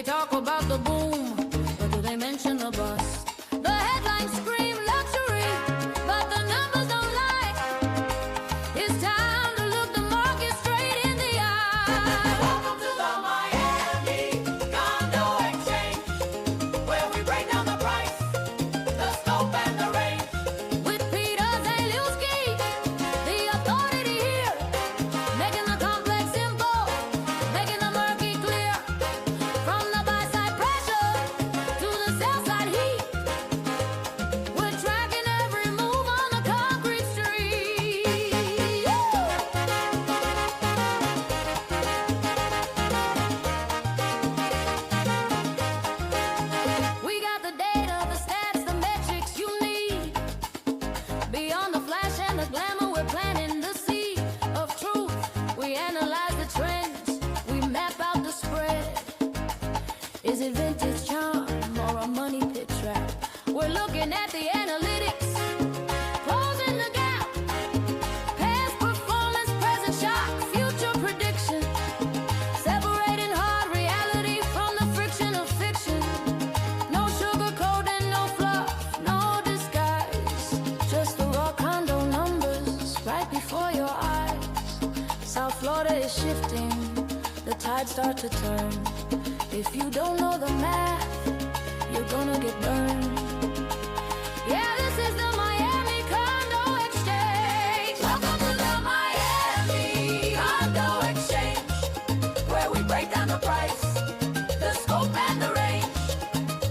They talk about the boom, but do they mention the bust? The headlines scream luxury, but the numbers don't lie. It's time to look the market straight in the eye. Welcome to the Miami Condo Exchange, where we break down the price, the scope, and the range. With Peter Zalewski, the authority here, making the complex simple, making the murky clear. From the buy side pressure to the sell side heat, we're tracking every move on the concrete street. We got the data, the stats, the metrics you need. Beyond the flash and the glamour, we're planting the seed of truth. We analyze the trends, we map out the spread. Is it vintage charm or a money pit trap? We're looking at the analytics, closing the gap. Past performance, present shock, future prediction. Separating hard reality from the friction of fiction. No sugarcoating, no fluff, no disguise. Just the raw condo numbers right before your eyes. South Florida is shifting, the tides start to turn. If you don't know the math, you're gonna get burned. Yeah, this is the Miami Condo Exchange. Welcome to the Miami Condo Exchange, where we break down the price, the scope, and the range.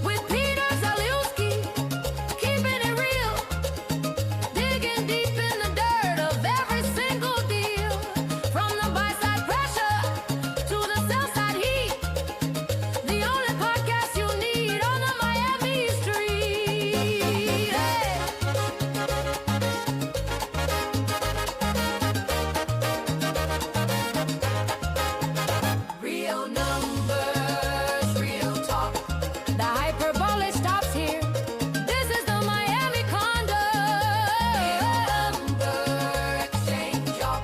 With Peter Zalewski, keeping it real, digging deep in the dirt of every single deal. From the buy side pressure to the sell side heat, the only podcast you need on the Miami street. Hey. Real numbers, real talk. The hyperbole stops here. This is the Miami Condo. Condo Exchange, y'all.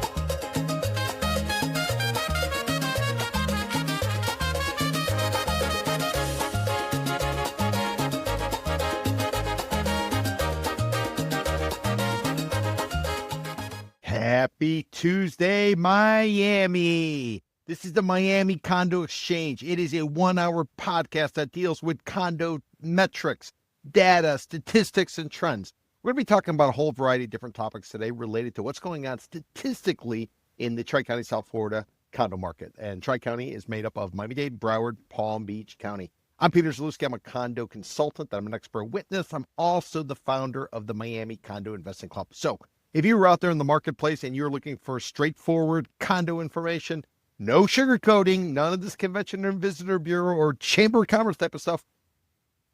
Happy Tuesday, Miami. This is the Miami Condo Exchange. It is a 1-hour podcast that deals with condo metrics, data, statistics, and trends. We're going to be talking about a whole variety of different topics today related to what's going on statistically in the Tri-County, South Florida condo market. And Tri-County is made up of Miami-Dade, Broward, Palm Beach County. I'm Peter Zalewski. I'm a condo consultant. I'm an expert witness. I'm also the founder of the Miami Condo Investing Club. So if you were out there in the marketplace and you're looking for straightforward condo information, no sugarcoating, none of this convention and visitor bureau or chamber of commerce type of stuff,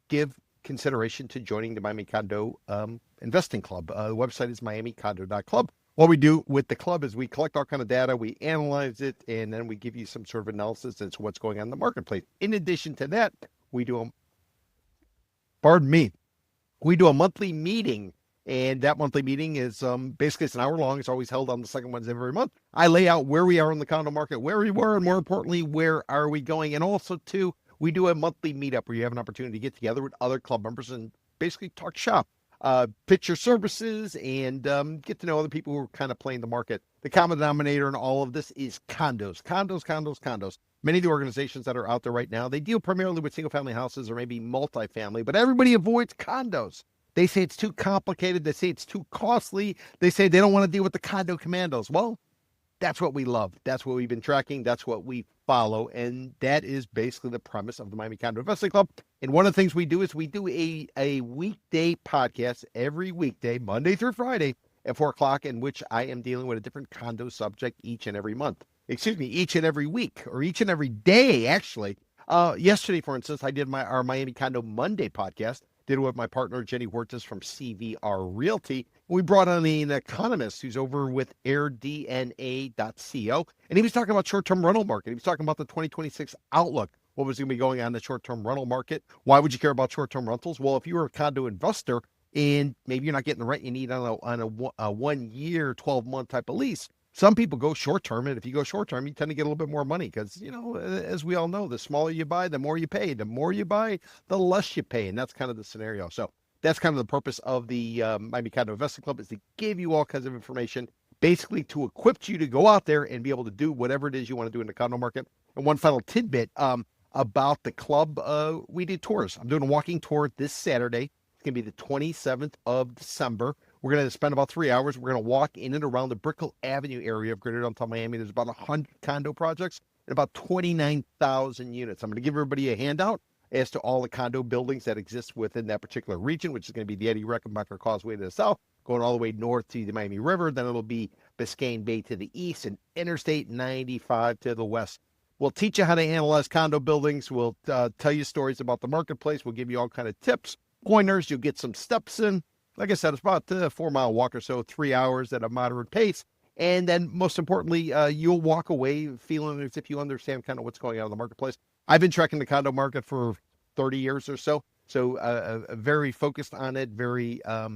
give consideration to joining the Miami Condo Investing Club. The website is miamicondo.club. What we do with the club is we collect all kind of data, we analyze it, and then we give you some sort of analysis as to what's going on in the marketplace. In addition to that, we do a monthly meeting. And that monthly meeting is basically it's an hour long. It's always held on the second Wednesday of every month. I lay out where we are in the condo market, where we were, and more importantly, where are we going. And also, too, we do a monthly meetup where you have an opportunity to get together with other club members and basically talk shop, pitch your services, and get to know other people who are kind of playing the market. The common denominator in all of this is condos, condos, condos, condos. Many of the organizations that are out there right now, they deal primarily with single-family houses or maybe multifamily, but everybody avoids condos. They say it's too complicated. They say it's too costly. They say they don't want to deal with the condo commandos. Well, that's what we love. That's what we've been tracking. That's what we follow. And that is basically the premise of the Miami Condo Investing Club. And one of the things we do is we do a weekday podcast every weekday, Monday through Friday at 4 o'clock, in which I am dealing with a different condo subject each and every month. Excuse me, each and every week, or each and every day, actually. Yesterday, for instance, I did our Miami Condo Monday podcast. Did it with my partner, Jenny Huertas from CVR Realty. We brought on an economist who's over with airdna.co, and he was talking about short-term rental market. He was talking about the 2026 outlook. What was going to be going on in the short-term rental market? Why would you care about short-term rentals? Well, if you were a condo investor and maybe you're not getting the rent you need on a 1 year, 12-month type of lease, Some people go short term, and if you go short term, you tend to get a little bit more money because, as we all know, the smaller you buy, the more you pay. The more you buy, the less you pay, and that's kind of the scenario. So that's kind of the purpose of the Miami Condo Investing Club, is to give you all kinds of information, basically to equip you to go out there and be able to do whatever it is you want to do in the condo market. And one final tidbit about the club, we did tours. I'm doing a walking tour this Saturday. It's going to be the 27th of December. We're going to spend about 3 hours. We're going to walk in and around the Brickell Avenue area of Greater Downtown Miami. There's about 100 condo projects and about 29,000 units. I'm going to give everybody a handout as to all the condo buildings that exist within that particular region, which is going to be the Eddie Reckenbacher Causeway to the south, going all the way north to the Miami River. Then it'll be Biscayne Bay to the east and Interstate 95 to the west. We'll teach you how to analyze condo buildings. We'll tell you stories about the marketplace. We'll give you all kind of tips, pointers. You'll get some steps in. Like I said, it's about a 4-mile walk or so, 3 hours at a moderate pace. And then most importantly, you'll walk away feeling as if you understand kind of what's going on in the marketplace. I've been tracking the condo market for 30 years or so. So very focused on it, very, I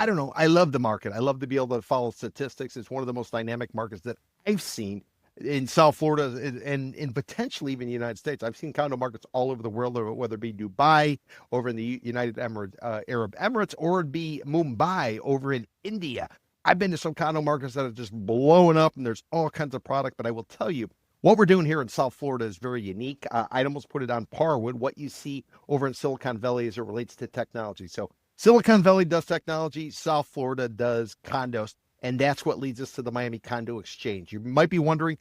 don't know. I love the market. I love to be able to follow statistics. It's one of the most dynamic markets that I've seen in South Florida and potentially even the United States. I've seen condo markets all over the world, whether it be Dubai, over in the United Arab Emirates, or it be Mumbai over in India. I've been to some condo markets that are just blowing up, and there's all kinds of product. But I will tell you, what we're doing here in South Florida is very unique. I'd almost put it on par with what you see over in Silicon Valley as it relates to technology. So Silicon Valley does technology, South Florida does condos. And that's what leads us to the Miami Condo Exchange. You might be wondering,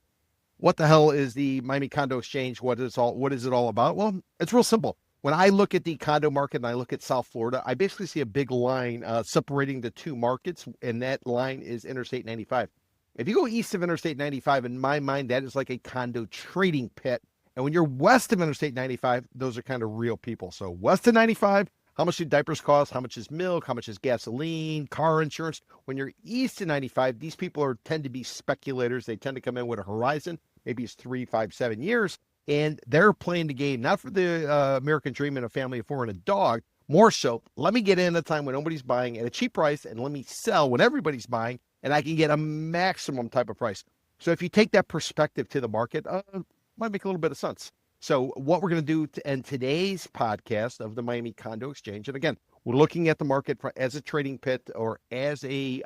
what the hell is the Miami Condo Exchange? What is it all about? Well, it's real simple. When I look at the condo market and I look at South Florida, I basically see a big line separating the two markets, and that line is Interstate 95. If you go east of Interstate 95, in my mind, that is like a condo trading pit. And when you're west of Interstate 95, those are kind of real people. So west of 95, how much do diapers cost? How much is milk? How much is gasoline, car insurance? When you're east of 95, these people tend to be speculators. They tend to come in with a horizon. Maybe it's 3, 5, 7 years. And they're playing the game, not for the American dream and a family of 4 and a dog. More so, let me get in at a time when nobody's buying at a cheap price, and let me sell when everybody's buying, and I can get a maximum type of price. So if you take that perspective to the market, it might make a little bit of sense. So what we're going to do in today's podcast of the Miami Condo Exchange, and again, we're looking at the market as a trading pit or as a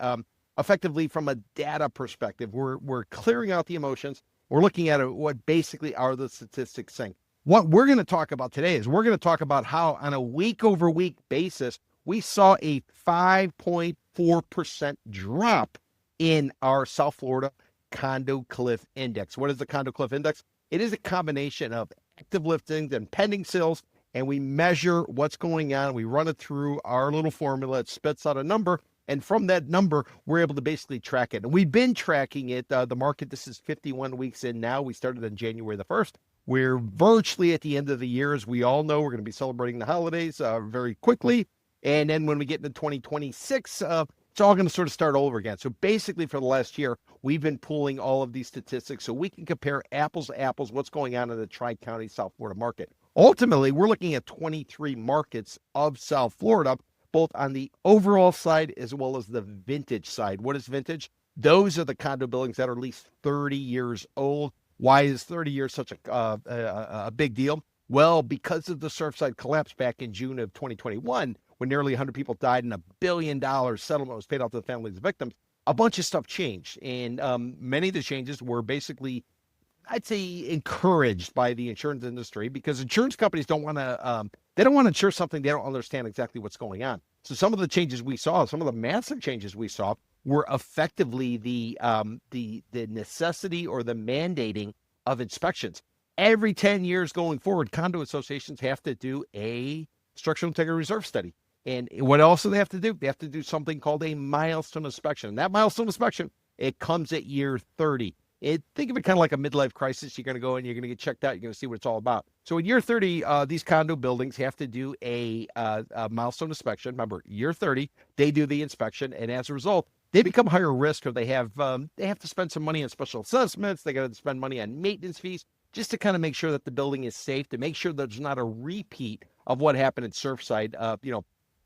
effectively from a data perspective. We're clearing out the emotions. We're looking at what basically are the statistics saying. What we're going to talk about today is we're going to talk about how on a week-over-week basis, we saw a 5.4% drop in our South Florida Condo Cliff Index. What is the Condo Cliff Index? It is a combination of active listings and pending sales, and we measure what's going on. We run it through our little formula. It spits out a number, and from that number, we're able to basically track it. And we've been tracking it. The market, this is 51 weeks in now. We started on January the 1st. We're virtually at the end of the year. As we all know, we're going to be celebrating the holidays very quickly. And then when we get into 2026, it's all going to sort of start over again. So basically for the last year, we've been pulling all of these statistics so we can compare apples to apples, what's going on in the Tri-County South Florida market. Ultimately, we're looking at 23 markets of South Florida, both on the overall side as well as the vintage side. What is vintage? Those are the condo buildings that are at least 30 years old. Why is 30 years such a big deal? Well, because of the Surfside collapse back in June of 2021, when nearly 100 people died and $1 billion settlement was paid out to the families of victims, a bunch of stuff changed. And many of the changes were basically, I'd say, encouraged by the insurance industry, because insurance companies don't want to, they don't want to insure something they don't understand exactly what's going on. So some of the changes we saw, some of the massive changes we saw, were effectively the necessity or the mandating of inspections. Every 10 years going forward, condo associations have to do a structural integrity reserve study. And what else do they have to do? They have to do something called a milestone inspection. And that milestone inspection, it comes at year 30. Think of it kind of like a midlife crisis. You're going to go in, you're going to get checked out, you're going to see what it's all about. So in year 30, these condo buildings have to do a milestone inspection. Remember, year 30, they do the inspection, and as a result, they become higher risk, or they have to spend some money on special assessments. They got to spend money on maintenance fees just to kind of make sure that the building is safe, to make sure there's not a repeat of what happened at Surfside,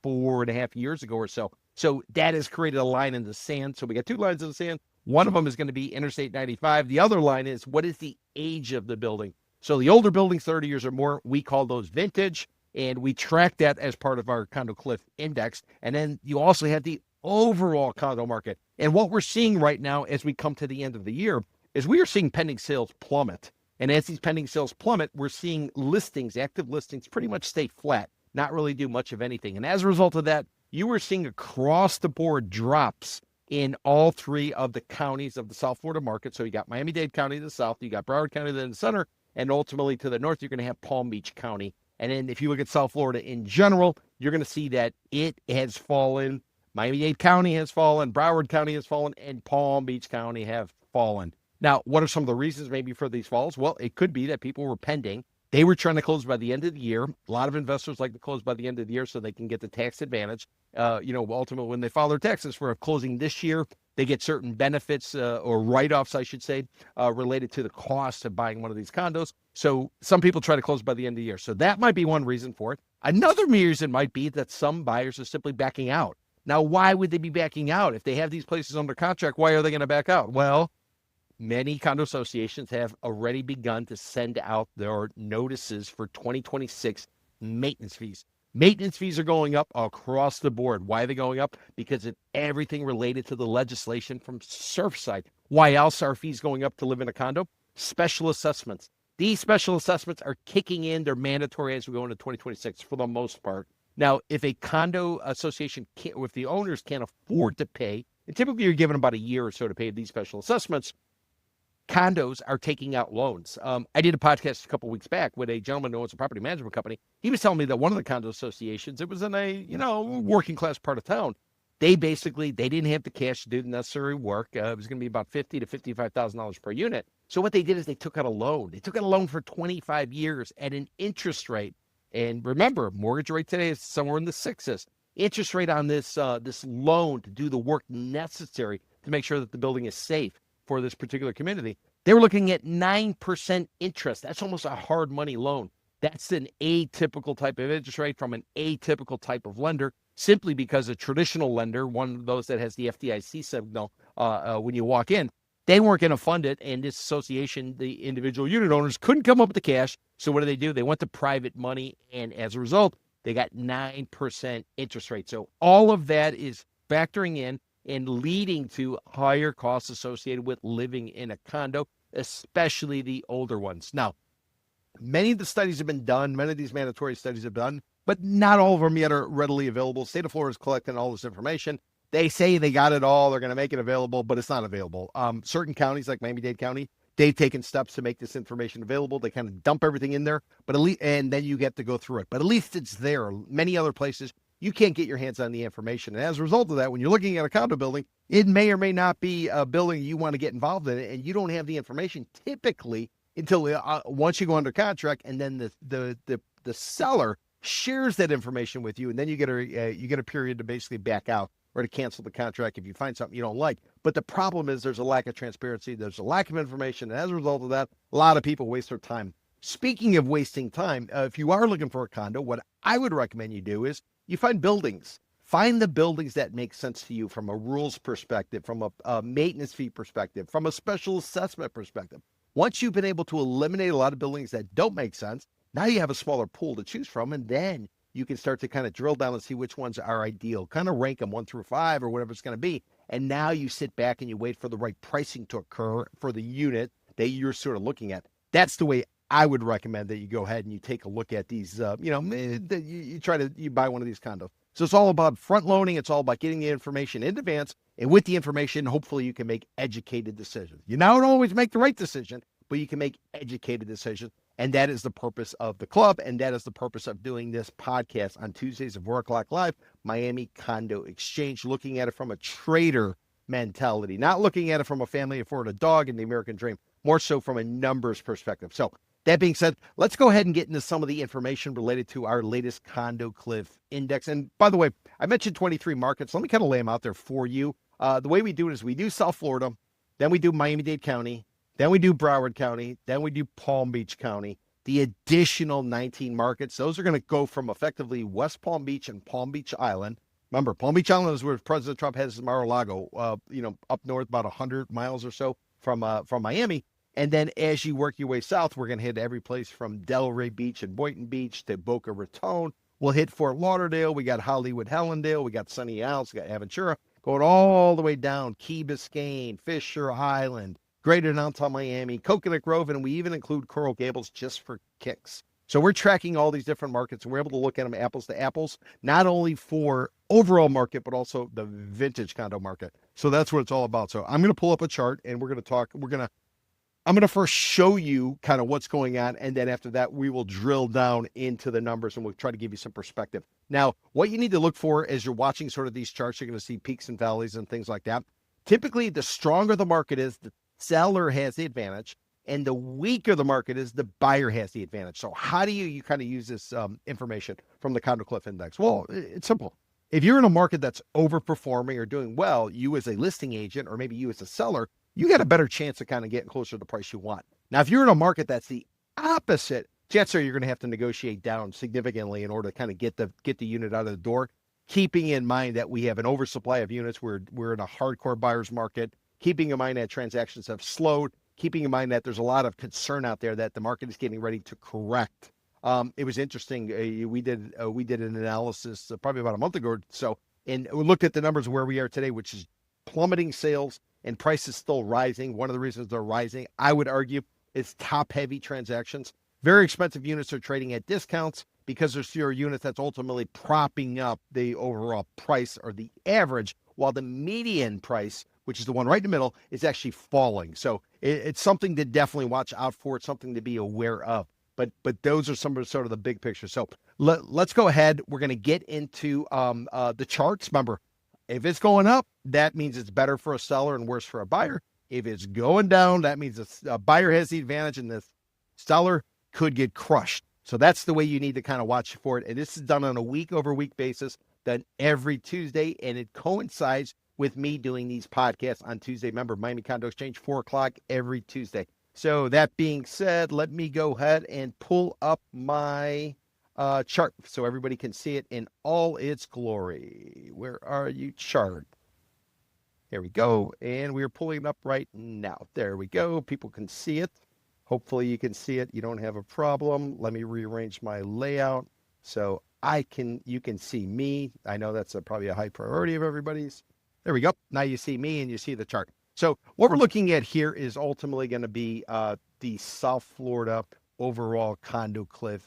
4.5 years ago or so. So that has created a line in the sand. So we got two lines in the sand. One of them is going to be Interstate 95. The other line is, what is the age of the building? So the older buildings, 30 years or more, we call those vintage, and we track that as part of our Condo Cliff Index. And then you also have the overall condo market. And what we're seeing right now as we come to the end of the year is we are seeing pending sales plummet. And as these pending sales plummet, we're seeing listings, active listings, pretty much stay flat, not really do much of anything. And as a result of that, you were seeing across the board drops in all three of the counties of the South Florida market. So you got Miami-Dade County to the south, you got Broward County to the center, and ultimately to the north, you're going to have Palm Beach County. And then if you look at South Florida in general, you're going to see that it has fallen. Miami-Dade County has fallen, Broward County has fallen, and Palm Beach County have fallen. Now, what are some of the reasons maybe for these falls? Well, it could be that people were pending. They were trying to close by the end of the year. A lot of investors like to close by the end of the year so they can get the tax advantage. Ultimately, when they file their taxes for closing this year, they get certain benefits or write-offs, I should say, related to the cost of buying one of these condos. So some people try to close by the end of the year. So that might be one reason for it. Another reason might be that some buyers are simply backing out. Now, why would they be backing out? If they have these places under contract, why are they going to back out? Well, many condo associations have already begun to send out their notices for 2026 maintenance fees. Maintenance fees are going up across the board. Why are they going up? Because of everything related to the legislation from Surfside. Why else are fees going up to live in a condo? Special assessments. These special assessments are kicking in. They're mandatory as we go into 2026 for the most part. Now, if a condo association can't, if the owners can't afford to pay, and typically you're given about a year or so to pay these special assessments, condos are taking out loans. I did a podcast a couple of weeks back with a gentleman who owns a property management company. He was telling me that one of the condo associations, it was in a, working class part of town. They didn't have the cash to do the necessary work. It was going to be about $50,000 to $55,000 per unit. So what they did is they took out a loan. They took out a loan for 25 years at an interest rate. And remember, mortgage rate today is somewhere in the sixes. Interest rate on this loan to do the work necessary to make sure that the building is safe for this particular community. They were looking at 9% interest. That's almost a hard money loan. That's an atypical type of interest rate from an atypical type of lender, simply because a traditional lender, one of those that has the FDIC signal when you walk in, they weren't going to fund it. And this association, the individual unit owners, couldn't come up with the cash. So what do? They went to private money. And as a result, they got 9% interest rate. So all of that is factoring in and leading to higher costs associated with living in a condo, especially the older ones. Now, many of the studies have been done. Many of these mandatory studies have done, but not all of them yet are readily available. State of Florida is collecting all this information. They say they got it all. They're going to make it available, but it's not available. Certain counties like Miami-Dade County, they've taken steps to make this information available. They kind of dump everything in there, but at least, and then you get to go through it. But at least it's there. Many other places, you can't get your hands on the information. And as a result of that, when you're looking at a condo building, it may or may not be a building you want to get involved in, and you don't have the information typically until once you go under contract, and then the seller shares that information with you, and then you get a period to basically back out or to cancel the contract if you find something you don't like. But the problem is there's a lack of transparency, there's a lack of information, and as a result of that, a lot of people waste their time. Speaking of wasting time, if you are looking for a condo, what I would recommend you do is you find buildings. Find the buildings that make sense to you from a rules perspective, from a maintenance fee perspective, from a special assessment perspective. Once you've been able to eliminate a lot of buildings that don't make sense, now you have a smaller pool to choose from, and then you can start to kind of drill down and see which ones are ideal, kind of rank them 1 through 5 or whatever it's going to be. And now you sit back and you wait for the right pricing to occur for the unit that you're sort of looking at. That's the way I would recommend that you go ahead and you take a look at these, you buy one of these condos. So it's all about front loading. It's all about getting the information in advance. And with the information, hopefully you can make educated decisions. You now don't always make the right decision, but you can make educated decisions. And that is the purpose of the club. And that is the purpose of doing this podcast on Tuesdays at 4 o'clock live, Miami Condo Exchange, looking at it from a trader mentality, not looking at it from a family afford a dog and the American dream, more so from a numbers perspective. So that being said, let's go ahead and get into some of the information related to our latest Condo Cliff Index. And by the way, I mentioned 23 markets. Let me kind of lay them out there for you. The way we do it is we do South Florida, then we do Miami-Dade County, then we do Broward County, then we do Palm Beach County. The additional 19 markets, those are going to go from effectively West Palm Beach and Palm Beach Island Remember, Palm Beach Island is where President Trump has his Mar-a-Lago, up north about 100 miles or so from Miami. And then as you work your way south, we're going to hit every place from Delray Beach and Boynton Beach to Boca Raton. We'll hit Fort Lauderdale. We got Hollywood, Hellendale. We got Sunny Isles. We got Aventura. Going all the way down Key Biscayne, Fisher Island, Greater Downtown Miami, Coconut Grove, and we even include Coral Gables just for kicks. So we're tracking all these different markets, and we're able to look at them apples to apples, not only for overall market, but also the vintage condo market. So that's what it's all about. So I'm going to pull up a chart, and we're going to talk. I'm going to first show you kind of what's going on, and then after that, we will drill down into the numbers, and we'll try to give you some perspective. Now, what you need to look for as you're watching sort of these charts, you're going to see peaks and valleys and things like that. Typically, the stronger the market is, the seller has the advantage, and the weaker the market is, the buyer has the advantage. So how do you kind of use this information from the Condo Cliff Index? Well, it's simple. If you're in a market that's overperforming or doing well, you as a listing agent, or maybe you as a seller, you got a better chance of kind of getting closer to the price you want. Now, if you're in a market that's the opposite, chances are you're going to have to negotiate down significantly in order to kind of get the unit out of the door, keeping in mind that we have an oversupply of units. We're in a hardcore buyer's market, keeping in mind that transactions have slowed, keeping in mind that there's a lot of concern out there that the market is getting ready to correct. It was interesting. We did an analysis probably about a month ago or so, and we looked at the numbers where we are today, which is plummeting sales and prices still rising. One of the reasons they're rising, I would argue, is top-heavy transactions. Very expensive units are trading at discounts because there's fewer units. That's ultimately propping up the overall price or the average, while the median price, which is the one right in the middle, is actually falling. So it's something to definitely watch out for. It's something to be aware of. But those are some of sort of the big picture. So let's go ahead. We're going to get into the charts. Remember, if it's going up, that means it's better for a seller and worse for a buyer. If it's going down, that means a buyer has the advantage and the seller could get crushed. So that's the way you need to kind of watch for it. And this is done on a week-over-week basis, done every Tuesday, and it coincides with me doing these podcasts on Tuesday. Remember, Miami Condo Exchange, 4 o'clock every Tuesday. So that being said, let me go ahead and pull up my chart so everybody can see it in all its glory. Where are you, chart? Here we go. And we're pulling it up right now. There we go. People can see it. Hopefully you can see it. You don't have a problem. Let me rearrange my layout so you can see me. I know that's probably a high priority of everybody's. There we go. Now you see me and you see the chart. So what we're looking at here is ultimately going to be the South Florida overall Condo Cliff